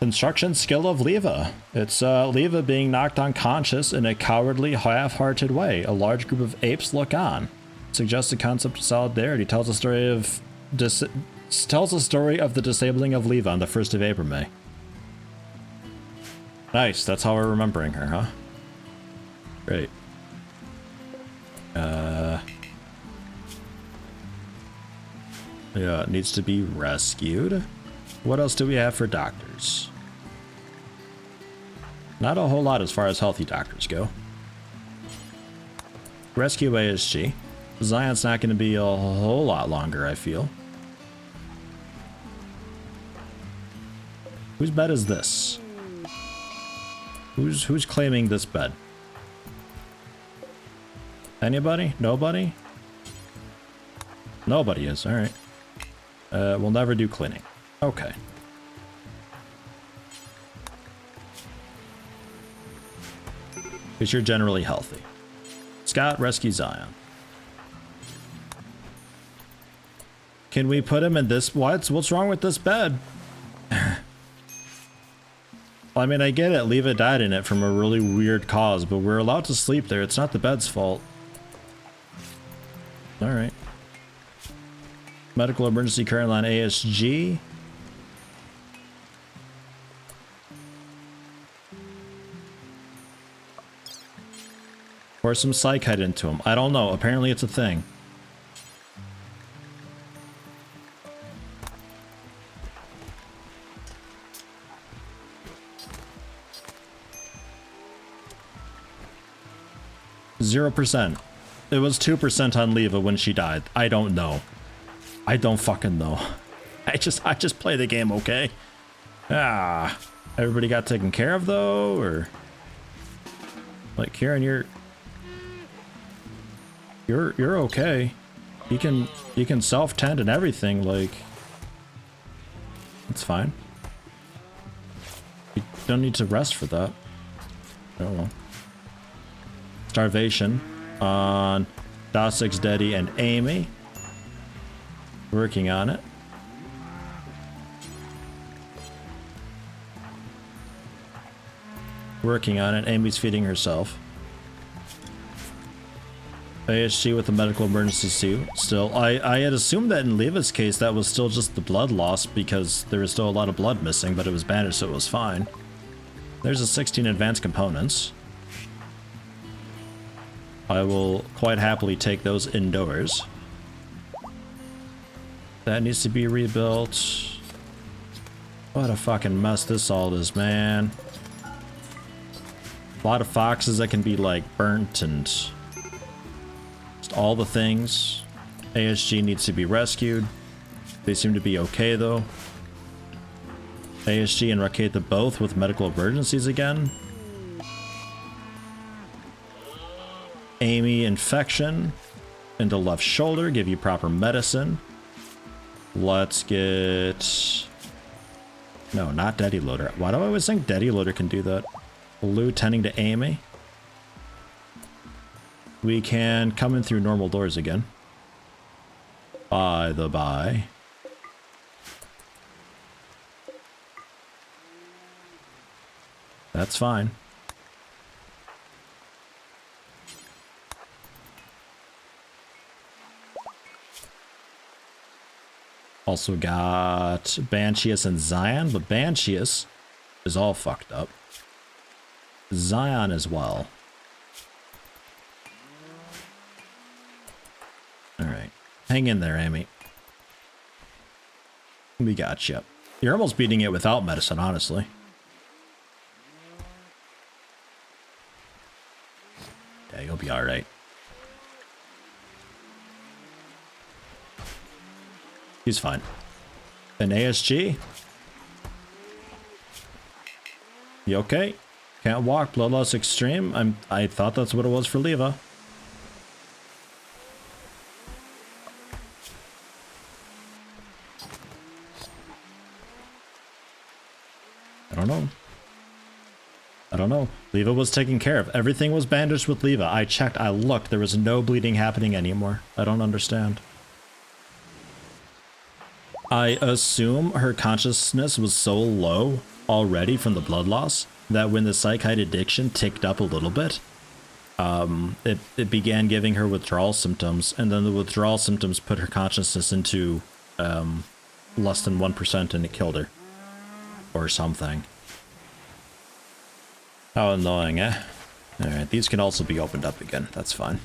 Construction skill of Leva. It's Leva being knocked unconscious in a cowardly, half-hearted way. A large group of apes look on. Suggests the concept of solidarity. Tells a story of the disabling of Leva on the 1st of April, May. Nice. That's how we're remembering her, huh? Great. Yeah, it needs to be rescued. What else do we have for doctors? Not a whole lot as far as healthy doctors go. Rescue ASG. Zion's not going to be a whole lot longer, I feel. Whose bed is this? Who's claiming this bed? Anybody? Nobody? Nobody is, alright. We'll never do cleaning. Okay. Because you're generally healthy. Scott, rescue Zion. Can we put him in this? What's wrong with this bed? Well, I mean, I get it. Leva died in it from a really weird cause, but we're allowed to sleep there. It's not the bed's fault. Alright. Medical emergency current line ASG. Or some psych head into him. I don't know. Apparently it's a thing. %. It was 2% on Leva when she died. I don't know. I don't fucking know. I just play the game, okay? Ah, everybody got taken care of though, or like Kieran, you're okay. You can self-tend and everything, like it's fine. You don't need to rest for that. Oh well. Starvation on Dosix, Deddy, and Amy. Working on it. Working on it. Amy's feeding herself. ASG with the medical emergency suit. Still, I had assumed that in Leva's case that was still just the blood loss because there was still a lot of blood missing, but it was bandaged, so it was fine. There's a 16 advanced components. I will quite happily take those indoors. That needs to be rebuilt. What a fucking mess this all is, man. A lot of foxes that can be like burnt and just all the things. ASG needs to be rescued. They seem to be okay though. ASG and Raketa both with medical emergencies again. Amy infection into left shoulder, give you proper medicine. Let's get... No, not Daddy Loader. Why do I always think Daddy Loader can do that? Blue tending to Amy. We can come in through normal doors again. By the by. That's fine. Also got Bansheus and Zion, but Bansheus is all fucked up. Zion as well. Alright. Hang in there, Amy. We got you. You're almost beating it without medicine, honestly. Yeah, you'll be alright. He's fine. An ASG? You okay? Can't walk, blood loss extreme. I thought that's what it was for Leva. I don't know. Leva was taken care of. Everything was bandaged with Leva. I checked, I looked. There was no bleeding happening anymore. I don't understand. I assume her consciousness was so low already from the blood loss that when the psychite addiction ticked up a little bit, it began giving her withdrawal symptoms, and then the withdrawal symptoms put her consciousness into less than 1% and it killed her. Or something. How annoying, eh? Alright, these can also be opened up again. That's fine.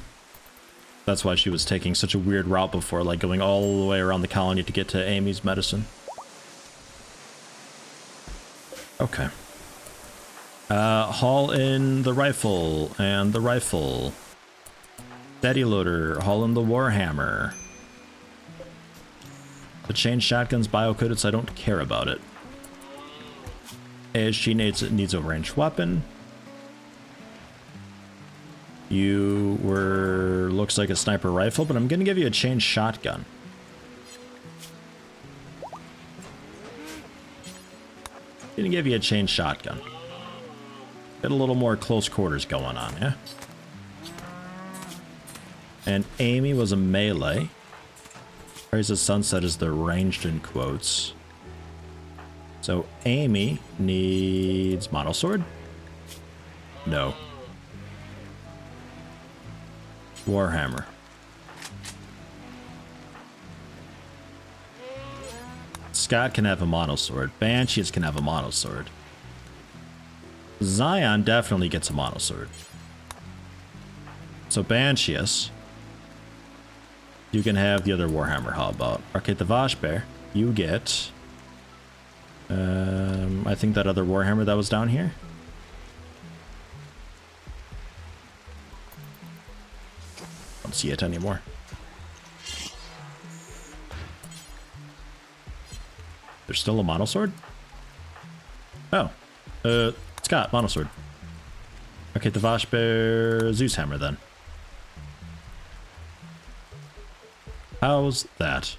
That's why she was taking such a weird route before, like going all the way around the colony to get to Amy's medicine. Okay. Haul in the rifle and the rifle. Steady loader, haul in the warhammer. The chain shotgun's bio-coded, so I don't care about it. ASG needs a ranged weapon. You were, looks like a sniper rifle, but I'm gonna give you a chain shotgun. Gonna give you a chain shotgun. Get a little more close quarters going on, yeah? And Amy was a melee. Praise the Sunset is the ranged in quotes. So Amy needs monosword? No. Warhammer. Scott can have a monosword. Banshees can have a monosword. Zion definitely gets a monosword. So Banshees, you can have the other Warhammer. How about? Okay, the Vashbear, you get... I think that other Warhammer that was down here. Don't see it anymore. There's still a monosword? Oh. Scott, monosword. Okay, the Vashbear Zeus hammer then. How's that?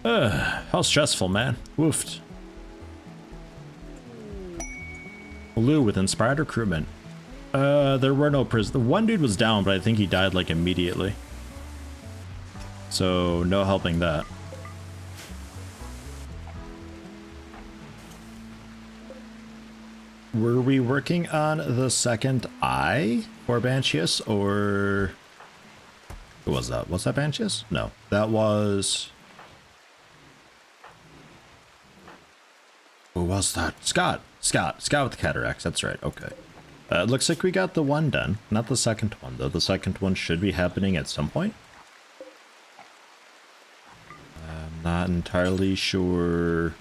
How stressful, man. Woofed. Lou with inspired recruitment. There were no prisoners. The one dude was down, but I think he died like immediately. So no helping that. Were we working on the second eye for Banshees, or who was that? Was that Banshees? No, that was... Who was that? Scott with the cataracts. That's right. Okay. It looks like we got the one done. Not the second one, though. The second one should be happening at some point. I'm not entirely sure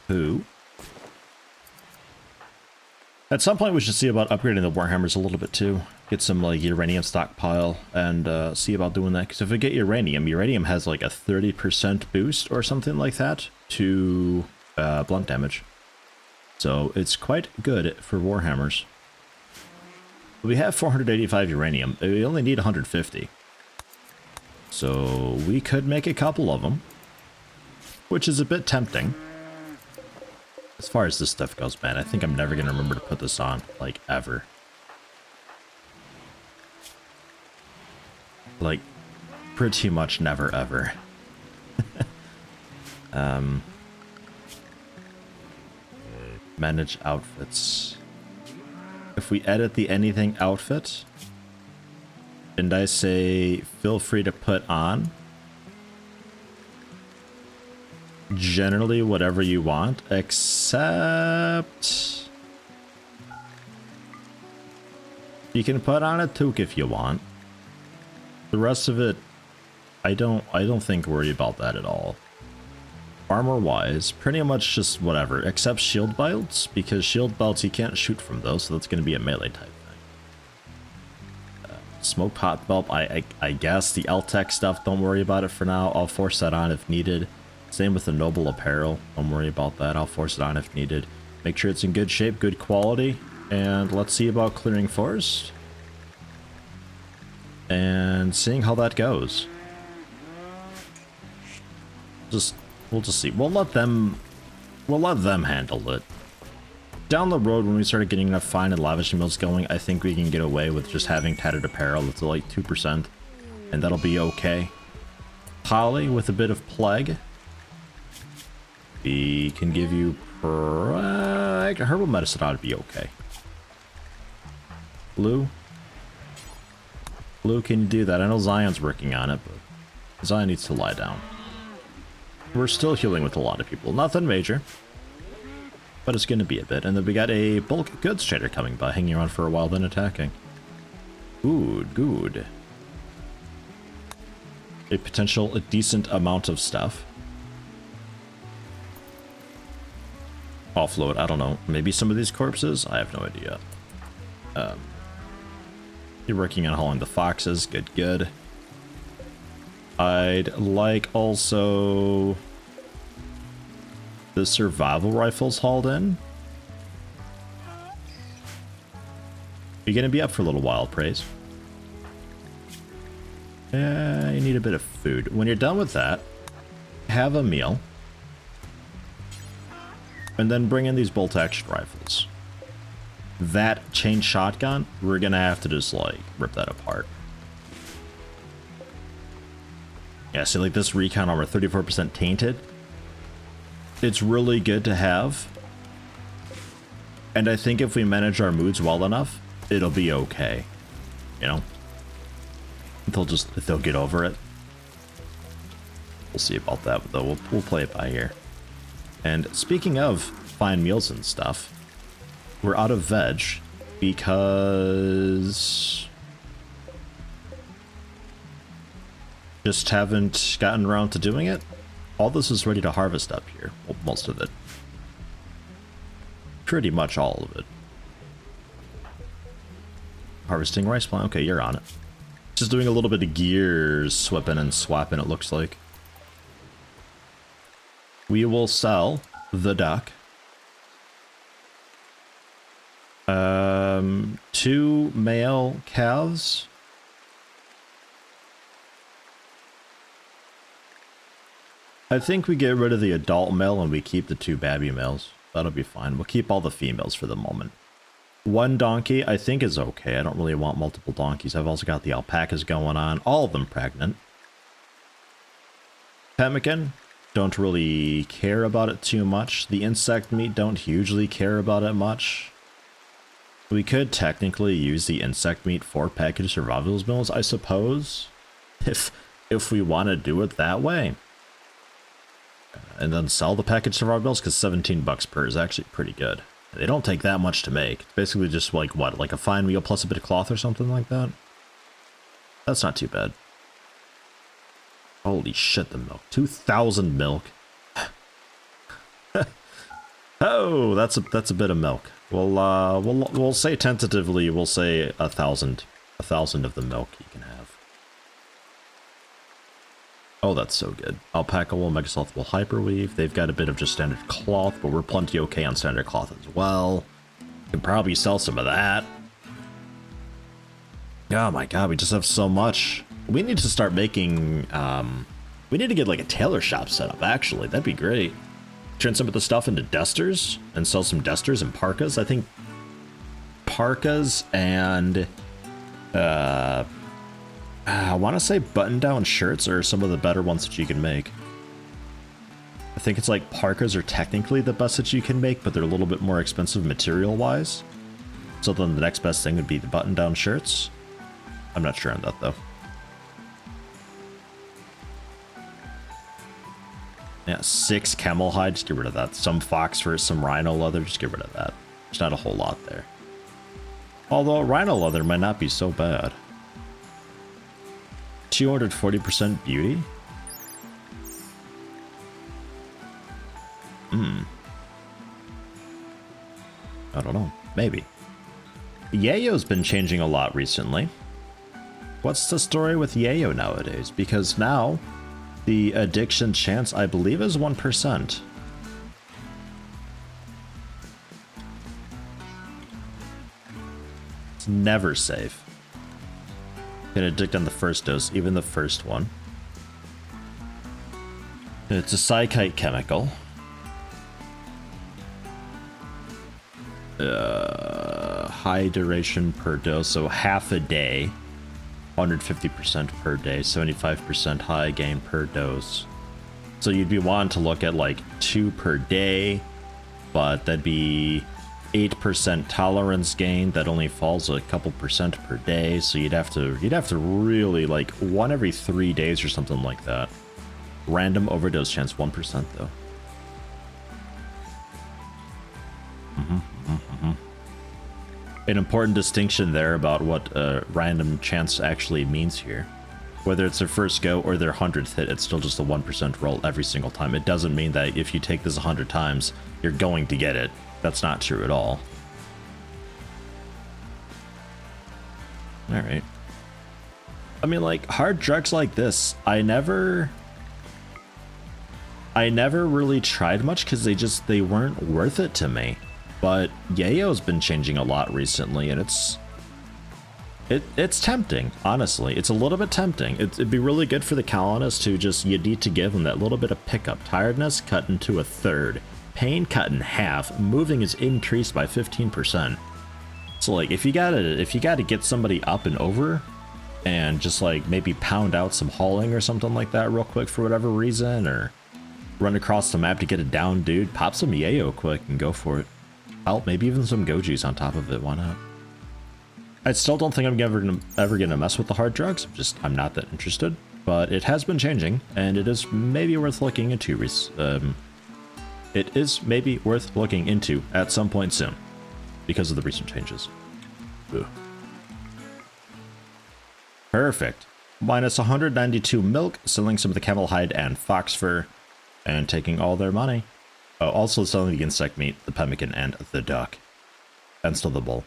who. At some point, we should see about upgrading the Warhammers a little bit, too. Get some, like, uranium stockpile and see about doing that. Because if we get uranium has, like, a 30% boost or something like that to blunt damage. So it's quite good for Warhammers. We have 485 uranium. We only need 150. So we could make a couple of them, which is a bit tempting. As far as this stuff goes, man, I think I'm never going to remember to put this on, like, ever. Like, pretty much never, ever. Manage outfits. If we edit the anything outfit, and I say feel free to put on generally whatever you want, except you can put on a toque if you want. The rest of it, I don't think worry about that at all. Armor wise, pretty much just whatever, except shield belts, because shield belts you can't shoot from those, so that's going to be a melee type thing. Smoke pot belt, I guess the L-Tech stuff, don't worry about it for now. I'll force that on if needed. Same with the noble apparel, don't worry about that. I'll force it on if needed. Make sure it's in good shape, good quality, and let's see about clearing forest and seeing how that goes. We'll just see. We'll let them handle it. Down the road, when we start getting enough fine and lavishing mills going, I think we can get away with just having tattered apparel that's like 2%, and that'll be okay. Poly with a bit of plague. We can give you herbal medicine ought to be okay. Blue. Blue, can you do that? I know Zion's working on it, but Zion needs to lie down. We're still healing with a lot of people. Nothing major, but it's going to be a bit. And then we got a bulk goods trader coming by, hanging around for a while, then attacking. Good, good. A decent amount of stuff. Offload, I don't know. Maybe some of these corpses? I have no idea. You're working on hauling the foxes. Good, good. I'd like also the survival rifles hauled in. You're going to be up for a little while, Praise. You need a bit of food. When you're done with that, have a meal. And then bring in these bolt-action rifles. That chain shotgun, we're gonna have to just, like, rip that apart. Yeah, see, like, this recon armor, 34% tainted. It's really good to have. And I think if we manage our moods well enough, it'll be okay. You know? They'll get over it. We'll see about that, though. We'll play it by ear. And speaking of fine meals and stuff, we're out of veg because just haven't gotten around to doing it. All this is ready to harvest up here. Well, most of it. Pretty much all of it. Harvesting rice plant. Okay, you're on it. Just doing a little bit of gears swapping and swapping, it looks like. We will sell the duck. 2 male calves. I think we get rid of the adult male and we keep the 2 baby males. That'll be fine. We'll keep all the females for the moment. 1 donkey I think is okay. I don't really want multiple donkeys. I've also got the alpacas going on. All of them pregnant. Pemmican. Don't really care about it too much. The insect meat, don't hugely care about it much. We could technically use the insect meat for packaged survival meals, I suppose, if we want to do it that way. And then sell the packaged survival meals, because 17 bucks per is actually pretty good. They don't take that much to make. It's basically just like, what, like a fine meal plus a bit of cloth or something like that? That's not too bad. Holy shit, the milk. 2,000 milk. Oh, that's a bit of milk. We'll say tentatively, we'll say 1,000. 1,000 of the milk you can have. Oh, that's so good. Alpaca wool, Megasoft wool, hyperweave. They've got a bit of just standard cloth, but we're plenty okay on standard cloth as well. Can probably sell some of that. Oh my god, we just have so much. We need to start making, we need to get like a tailor shop set up, actually. That'd be great. Turn some of the stuff into dusters and sell some dusters and parkas. I think parkas and, I want to say button-down shirts are some of the better ones that you can make. I think it's like parkas are technically the best that you can make, but they're a little bit more expensive material-wise. So then the next best thing would be the button-down shirts. I'm not sure on that, though. Yeah, 6 camel hide, just get rid of that. Some fox fur, some rhino leather, just get rid of that. There's not a whole lot there. Although rhino leather might not be so bad. 240% beauty? I don't know. Maybe. Yayo's been changing a lot recently. What's the story with Yayo nowadays? Because now the addiction chance, I believe, is 1%. It's never safe. Can addict on the first dose, even the first one. It's a psychite chemical. High duration per dose, so half a day. 150% per day, 75% high gain per dose. So you'd be wanting to look at like 2 per day, but that'd be 8% tolerance gain that only falls a couple percent per day. So you'd have to really like 1 every 3 days or something like that. Random overdose chance 1% though. An important distinction there about what random chance actually means here. Whether it's their first go or their 100th hit, it's still just a 1% roll every single time. It doesn't mean that if you take this 100 times, you're going to get it. That's not true at all. Alright. I mean, like, hard drugs like this, I never really tried much because they weren't worth it to me. But Yayo's been changing a lot recently, and it's tempting, honestly. It's a little bit tempting. It'd be really good for the colonists to just, you need to give them that little bit of pickup. Tiredness cut into a third. Pain cut in half. Moving is increased by 15%. So like, if you gotta get somebody up and over, and just like maybe pound out some hauling or something like that real quick for whatever reason, or run across the map to get a down dude, pop some Yayo quick and go for it. Hell, maybe even some Gojis on top of it, why not? I still don't think I'm ever gonna mess with the hard drugs, I'm not that interested. But it has been changing, and it is maybe worth looking into. It is maybe worth looking into at some point soon, because of the recent changes. Ugh. Perfect. Minus 192 milk, selling some of the camel hide and fox fur, and taking all their money. Oh, also selling the insect meat, the pemmican, and the duck. And still the bull.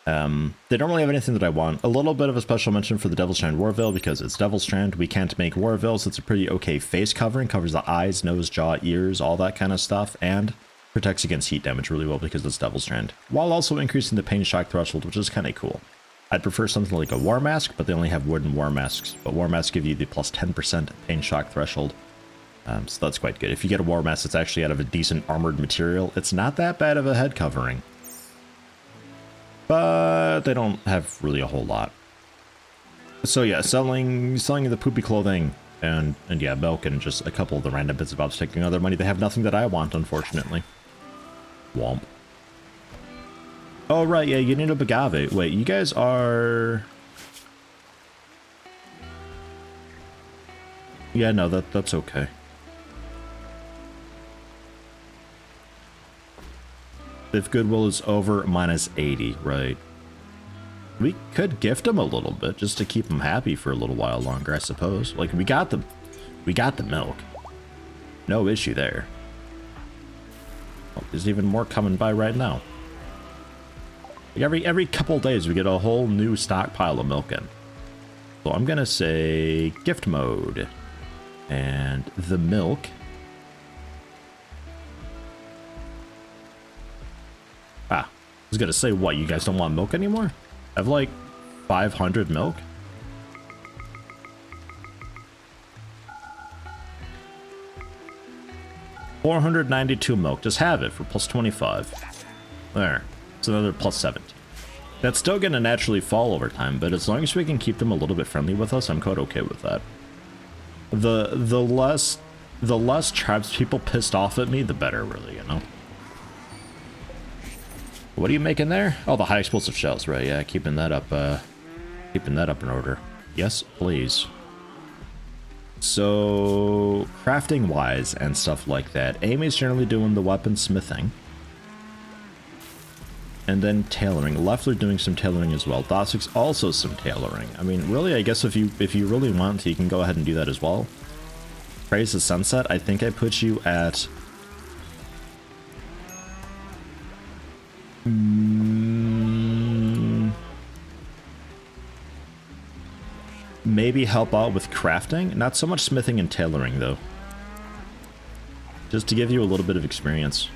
They don't really have anything that I want. A little bit of a special mention for the Devil's Strand Warveil, because it's Devil's Strand. We can't make Warveil, so it's a pretty okay face covering. Covers the eyes, nose, jaw, ears, all that kind of stuff. And protects against heat damage really well because it's Devil's Strand. While also increasing the pain shock threshold, which is kind of cool. I'd prefer something like a War Mask, but they only have wooden War Masks. But War Masks give you the plus 10% pain shock threshold. So that's quite good. If you get a War Mask that's actually out of a decent armored material, it's not that bad of a head covering. But they don't have really a whole lot. So yeah, selling the poopy clothing and yeah, milk and just a couple of the random bits of bobs, taking other money. They have nothing that I want, unfortunately. Womp. Oh right, yeah, you need a Bagave. Wait, you guys are... Yeah, no, that's okay. If Goodwill is over, minus 80, right? We could gift them a little bit just to keep them happy for a little while longer, I suppose. Like, we got the milk. No issue there. Oh, there's even more coming by right now. Like every couple days we get a whole new stockpile of milk in. So I'm gonna say gift mode. And the milk. I was gonna say, what, you guys don't want milk anymore? I have like 500 milk. $492 milk. Just have it for plus 25. There. It's another plus 17. That's still gonna naturally fall over time, but as long as we can keep them a little bit friendly with us, I'm quite okay with that. The less tribes people pissed off at me, the better, really, you know? What are you making there? Oh, the high explosive shells, right? Yeah, keeping that up in order. Yes, please. So, crafting wise and stuff like that, Amy's generally doing the weapon smithing. And then tailoring. Leffler doing some tailoring as well. Dosik's also some tailoring. I mean, really, I guess if you really want to, you can go ahead and do that as well. Praise the Sunset, I think I put you at... maybe help out with crafting? Not so much smithing and tailoring, though. Just to give you a little bit of experience.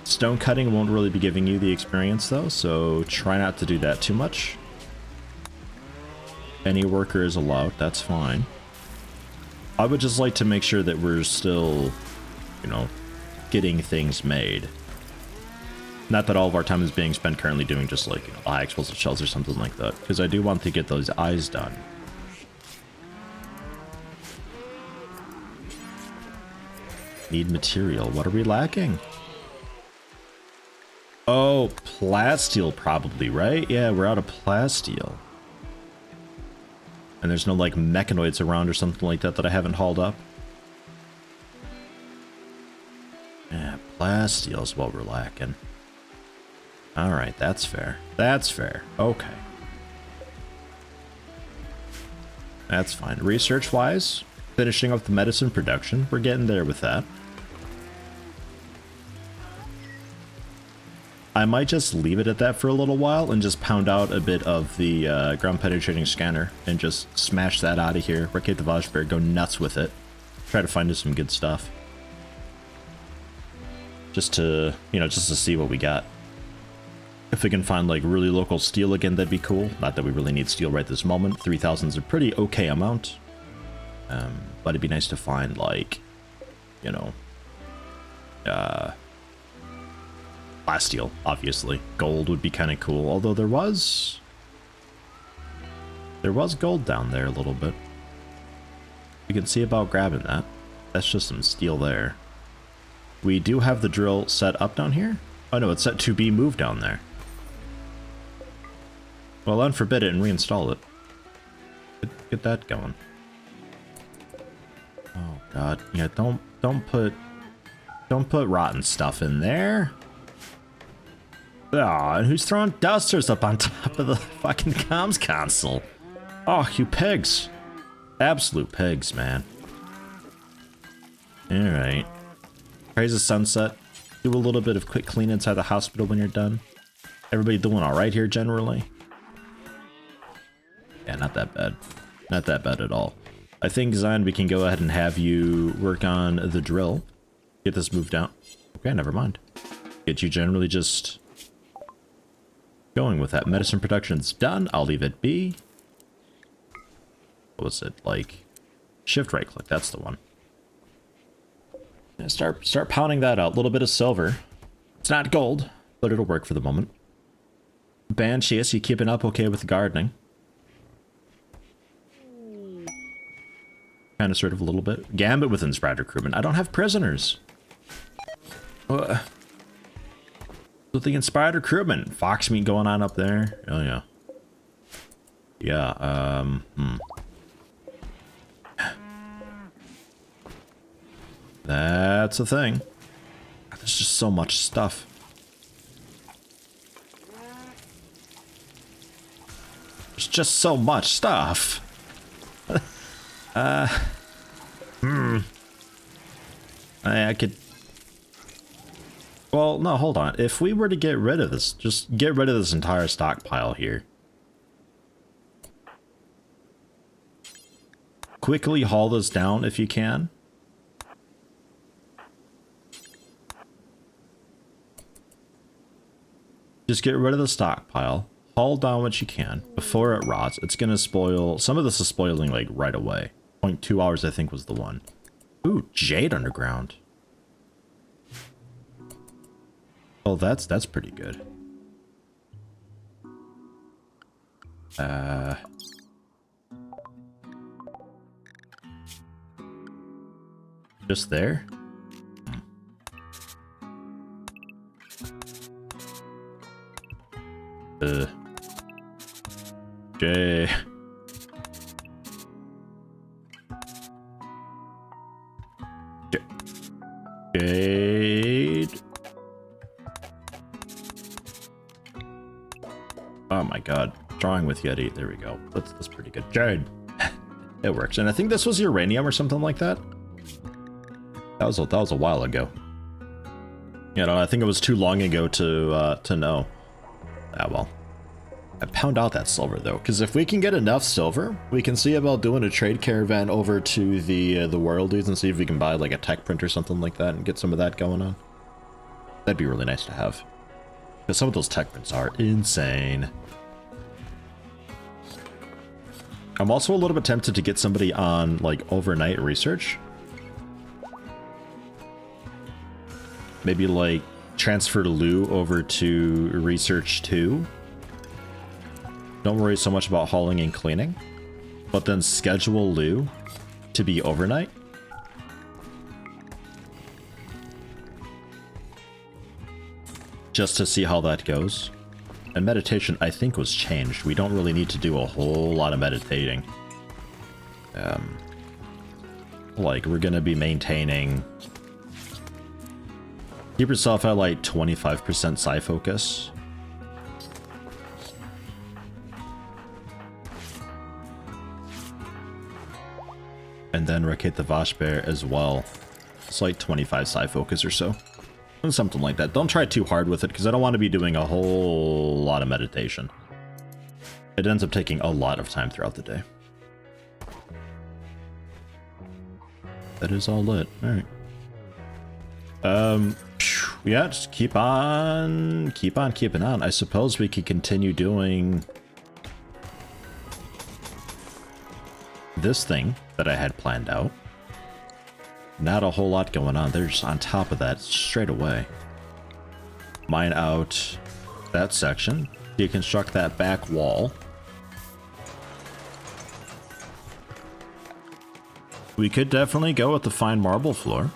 Stone cutting won't really be giving you the experience, though, so try not to do that too much. Any worker is allowed, that's fine. I would just like to make sure that we're still, you know, getting things made. Not that all of our time is being spent currently doing just like, you know, high explosive shells or something like that, because I do want to get those eyes done. Need material. What are we lacking? Oh, plasteel probably, right? Yeah, we're out of plasteel. And there's no, like, mechanoids around or something like that that I haven't hauled up. Yeah, plasteel is what we're lacking. Alright, that's fair. That's fair. Okay. That's fine. Research-wise, finishing up the medicine production. We're getting there with that. I might just leave it at that for a little while and just pound out a bit of the ground penetrating scanner and just smash that out of here. Replicate the Vajberg, go nuts with it. Try to find us some good stuff. Just to, you know, just to see what we got. If we can find like really local steel again, that'd be cool. Not that we really need steel right this moment. 3,000 is a pretty okay amount. But it'd be nice to find like, you know, plasteel, obviously. Gold would be kind of cool, although there was gold down there a little bit. We can see about grabbing that. That's just some steel there. We do have the drill set up down here. Oh no, it's set to be moved down there. Well, unforbid it and reinstall it. Get that going. Oh god, yeah, don't put rotten stuff in there. Ah, and who's throwing dusters up on top of the fucking comms console? Oh, you pigs. Absolute pigs, man. Alright. Praise the sunset. Do a little bit of quick clean inside the hospital when you're done. Everybody doing alright here generally? Yeah, not that bad. Not that bad at all. I think, Zion, we can go ahead and have you work on the drill. Get this moved out. Okay, never mind. Get you generally just going with that. Medicine production's done. I'll leave it be. What was it? Like, shift right click. That's the one. Yeah, start pounding that out. A little bit of silver. It's not gold, but it'll work for the moment. Banshees, you keeping up okay with gardening? Kind of, sort of, a little bit. Gambit with inspired recruitment. I don't have prisoners. With the inspired recruitment. Fox meat going on up there. Oh, yeah. Yeah, That's a thing. There's just so much stuff. There's just so much stuff. I could... Well, no, hold on. If we were to get rid of this, just get rid of this entire stockpile here. Quickly haul this down if you can. Just get rid of the stockpile. Haul down what you can before it rots. It's gonna spoil. Some of this is spoiling like right away. 0.2 hours, I think, was the one. Ooh, Jade Underground. Oh, that's pretty good. Just there? Jay. Jade. Oh my god. Drawing with Yeti. There we go. That's pretty good. Jade. It works. And I think this was uranium or something like that. That was a while ago. You know, I think it was too long ago to know. Ah, well. I pound out that silver though, because if we can get enough silver, we can see about doing a trade caravan over to the world dudes and see if we can buy like a tech print or something like that and get some of that going on. That'd be really nice to have. Because some of those tech prints are insane. I'm also a little bit tempted to get somebody on like overnight research. Maybe like transfer Lou over to research 2. Don't worry so much about hauling and cleaning, but then schedule Lou to be overnight. just to see how that goes. And meditation, I think, was changed. We don't really need to do a whole lot of meditating. Like, we're gonna be maintaining... Keep yourself at, like, 25% psi focus. And then rotate the Vashbear as well. It's like 25 psi focus or so. Something like that. Don't try too hard with it, because I don't want to be doing a whole lot of meditation. It ends up taking a lot of time throughout the day. That is all lit. Alright. Yeah, just keep on keeping on. I suppose we could continue doing this thing that I had planned out. Not a whole lot going on. They're just on top of that straight away. Mine out that section. Deconstruct that back wall. We could definitely go with the fine marble floor.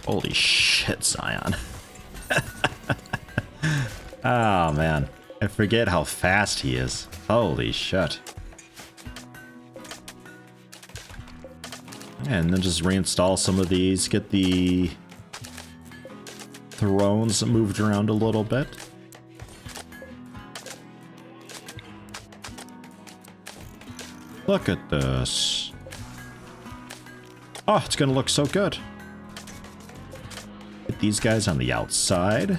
Holy shit, Zion. Oh, man. I forget how fast he is. Holy shit. And then just reinstall some of these, get the thrones moved around a little bit. Look at this. Oh, it's gonna look so good. Get these guys on the outside.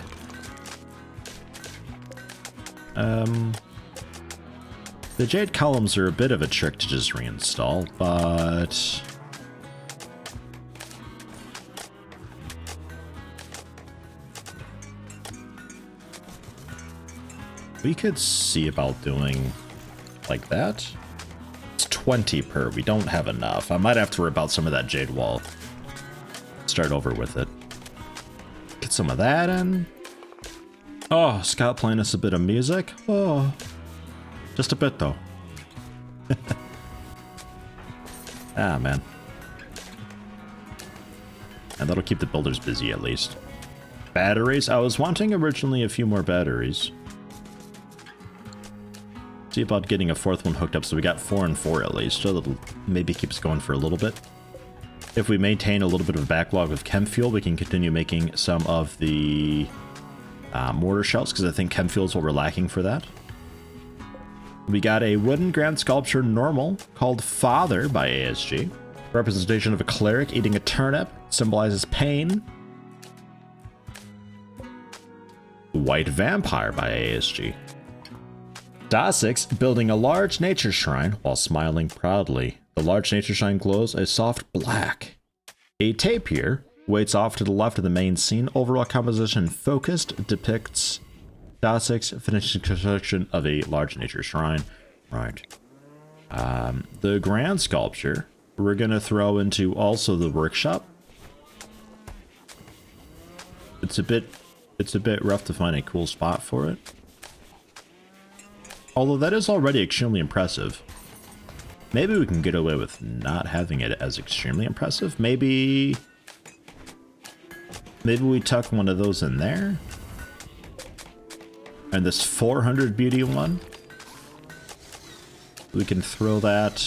The jade columns are a bit of a trick to just reinstall, but... we could see about doing like that. It's 20 per. We don't have enough. I might have to rip out some of that jade wall. Start over with it. Get some of that in. Oh, Scott playing us a bit of music. Oh, just a bit though. Ah, man. And that'll keep the builders busy at least. Batteries. I was wanting originally a few more batteries. See about getting a fourth one hooked up, so we got 4 and 4 at least, so that'll maybe keep us going for a little bit. If we maintain a little bit of a backlog of chem fuel, we can continue making some of the mortar shells, because I think chem fuel is what we're lacking for that. We got a wooden grand sculpture normal called Father by ASG. Representation of a cleric eating a turnip, symbolizes pain. White vampire by ASG. Dasix building a large nature shrine while smiling proudly. The large nature shrine glows a soft black. A tapir waits off to the left of the main scene. Overall composition focused depicts Dasix finishing construction of a large nature shrine. Right. The grand sculpture we're gonna throw into also the workshop. It's a bit rough to find a cool spot for it. Although that is already extremely impressive. Maybe we can get away with not having it as extremely impressive. Maybe we tuck one of those in there. And this 400 beauty one, we can throw that.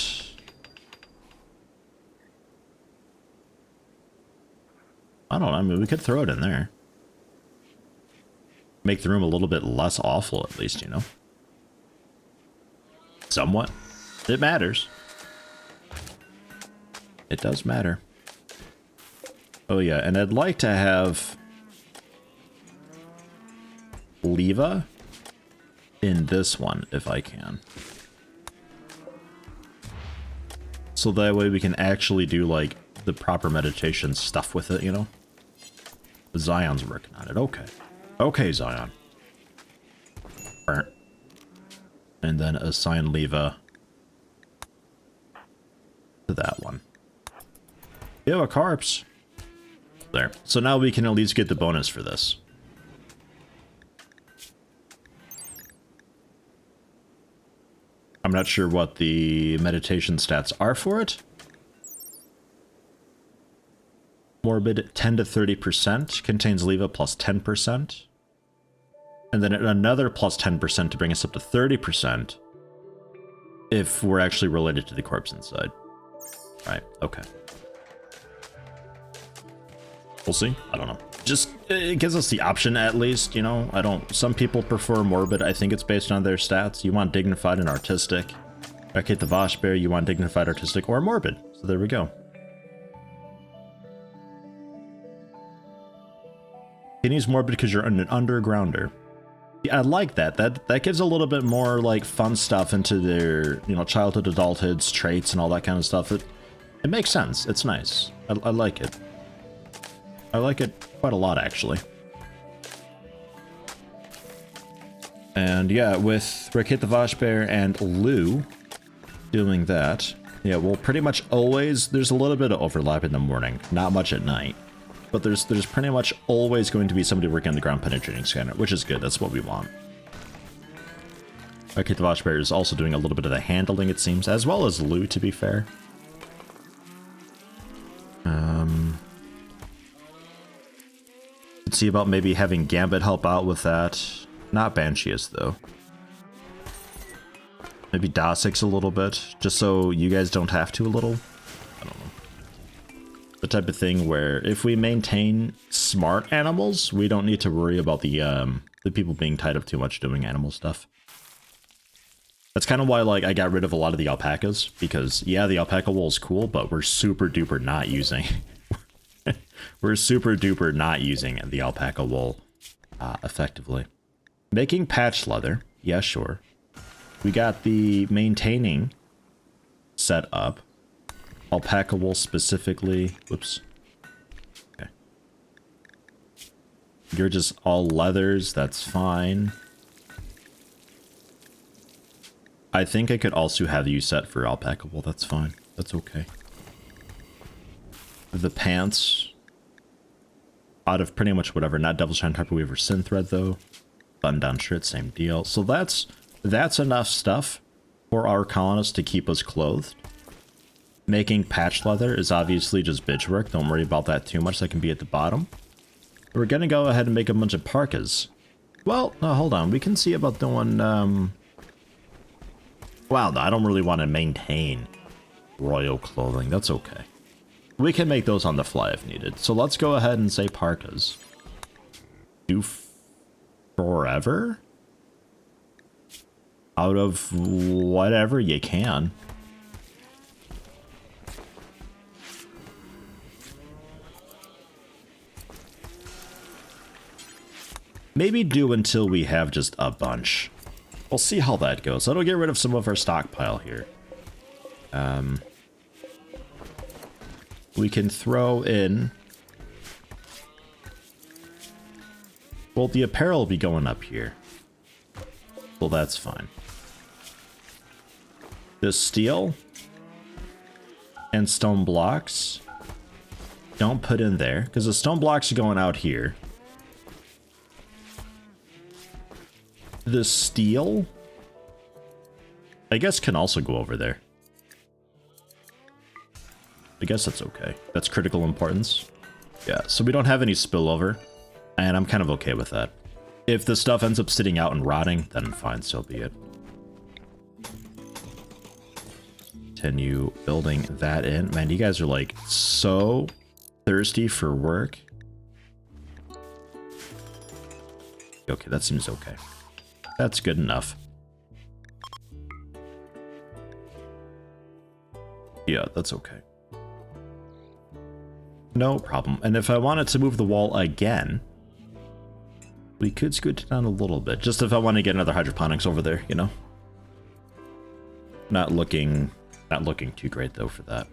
I don't know, I mean, we could throw it in there. Make the room a little bit less awful at least, you know? Somewhat. It matters. It does matter. Oh yeah, and I'd like to have Leva in this one if I can. So that way we can actually do like the proper meditation stuff with it, you know? Zion's working on it. Okay. Okay, Zion. Burnt. And then assign Leva to that one. You have a corpse. There. So now we can at least get the bonus for this. I'm not sure what the meditation stats are for it. Morbid 10 to 30%, contains leva plus 10. And then another plus 10% to bring us up to 30% if we're actually related to the corpse inside. Right, okay. We'll see. I don't know. Just, it gives us the option at least, you know? Some people prefer morbid. I think it's based on their stats. You want dignified and artistic. Eradicate the Vashbear, you want dignified, artistic, or morbid. So there we go. You can use morbid because you're an undergrounder. Yeah, I like that. That gives a little bit more like fun stuff into their, you know, childhood, adulthood's traits and all that kind of stuff. It makes sense. It's nice. I like it. I like it quite a lot, actually. And yeah, with Eradicate the Vashbear and Lou doing that, yeah, we'll pretty much always, there's a little bit of overlap in the morning, not much at night. But there's pretty much always going to be somebody working on the ground penetrating scanner, which is good. That's what we want. Okay, the Vashbear is also doing a little bit of the handling, it seems, as well as Lou, to be fair. Let's see about maybe having Gambit help out with that. Not Banshees, though. Maybe Dosix a little bit, just so you guys don't have to a little. I don't know. The type of thing where if we maintain smart animals, we don't need to worry about the people being tied up too much doing animal stuff. That's kind of why, like, I got rid of a lot of the alpacas, because yeah, the alpaca wool is cool, but we're super duper not using we're super duper not using the alpaca wool effectively. Making patch leather, yeah, sure. We got the maintaining set up. Alpaca wool specifically. Whoops. Okay. You're just all leathers. That's fine. I think I could also have you set for alpaca wool. That's fine. That's okay. The pants. Out of pretty much whatever. Not Devil's Shine, Harper Weaver, Synthread though. Button down shirt, same deal. So that's enough stuff for our colonists to keep us clothed. Making patch leather is obviously just bitch work. Don't worry about that too much. That can be at the bottom. We're gonna go ahead and make a bunch of parkas. Well, no, hold on. We can see about doing, Wow, I don't really want to maintain royal clothing. That's okay. We can make those on the fly if needed. So let's go ahead and say parkas. Do forever? Out of whatever you can. Maybe do until we have just a bunch. We'll see how that goes. That'll get rid of some of our stockpile here. We can throw in... Well, the apparel will be going up here. Well, that's fine. The steel and stone blocks don't put in there, because the stone blocks are going out here. The steel, I guess, can also go over there. I guess that's okay. That's critical importance. Yeah, so we don't have any spillover, and I'm kind of okay with that. If the stuff ends up sitting out and rotting, then fine, so be it. Continue building that in. Man, you guys are like so thirsty for work. Okay, that seems okay. That's good enough. Yeah, that's okay. No problem. And if I wanted to move the wall again, we could scoot it down a little bit. Just if I want to get another hydroponics over there, you know? Not looking too great though for that.